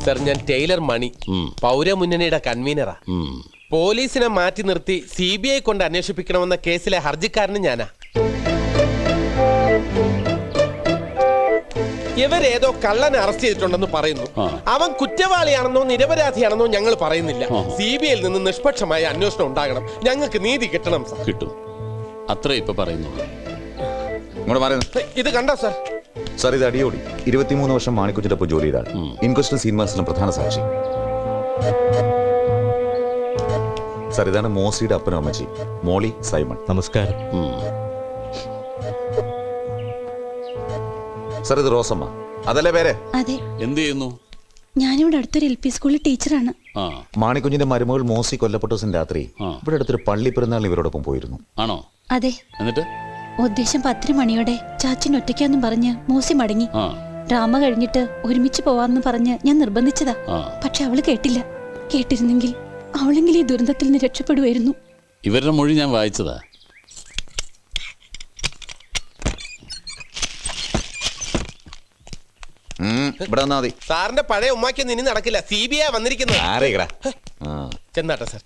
Sir, ഞാൻ Taylor മണി, പൗരമുന്നണിയുടെ കൺവീനറാ. പോലീസിനെ മാറ്റി നിർത്തി CBI കൊണ്ട് അന്വേഷിപ്പിക്കണമെന്ന കേസിലെ ഹർജിക്കാരന് ഞാനാ. ഇവരേതോ കള്ളനെ അറസ്റ്റ് ചെയ്തിട്ടുണ്ടെന്ന് പറയുന്നു. അവൻ കുറ്റവാളിയാണെന്നോ നിരപരാധിയാണെന്നോ ഞങ്ങൾ പറയുന്നില്ല. CBIയിൽ നിന്ന് നിഷ്പക്ഷമായ അന്വേഷണം ഉണ്ടാകണം. ഞങ്ങൾക്ക് നീതി കിട്ടണം സർ. കിട്ടും, അത്ര ഇപ്പൊ പറയുന്നു. ഇത് കണ്ടോ സർ? സാർ, ഇത് അടിയോടി 23 വർഷം മാണിക്കുഞ്ഞിന്റെ ഒപ്പം ജോലി ചെയ്താൽ ഇൻക്വസ്റ്റും സീൻമാസിലും പ്രധാന സാക്ഷി. സാർ, ഇതാണ് മോസിയുടെ അപ്പനും അമ്മച്ചി, മോളി സൈമൺ. നമസ്കാരം. സാർ, ഇത് റോസമ്മ, അതല്ലേ പേര്? അതെ. എന്ത് ചെയ്യുന്നു? ഞാനിവിടെ അടുത്തൊരു LP സ്കൂളിൽ ടീച്ചറാണ്. മാണിക്കുഞ്ഞിന്റെ മരുമകൾ മോസി കൊല്ലപ്പെട്ട ദിവസം രാത്രി ഇവിടെ അടുത്തൊരു പള്ളി പെരുന്നാളിന് ഇവരോടൊപ്പം പോയിരുന്നു. ആണോ? അതെ. എന്നിട്ട് ഉദ്ദേശം 10 മണിയോടെ ചാച്ചൻ ഒറ്റയ്ക്കാന്നും പറഞ്ഞ് മോസി മടങ്ങി. ഡ്രാമ കഴിഞ്ഞിട്ട് ഒരുമിച്ച് പോവാന്ന് പറഞ്ഞ് ഞാൻ നിർബന്ധിച്ചതാ. പക്ഷെ അവള് കേട്ടില്ല. കേട്ടിരുന്നെങ്കിൽ അവളെങ്കിലും ഈ ദുരന്തത്തിൽ നിന്ന് രക്ഷപ്പെടുമായിരുന്നു. ഇവരുടെ മൊഴി ഞാൻ വായിച്ചതാ. ഇവിടെ വന്നാ മതി. സാറിന്റെ പഴയ ഉമ്മാക്കൊന്നും ഇനി നടക്കില്ല. CBI വന്നിരിക്കുന്നത്. ആരേക്കടാ? ചെന്നാട്ടെ സാർ.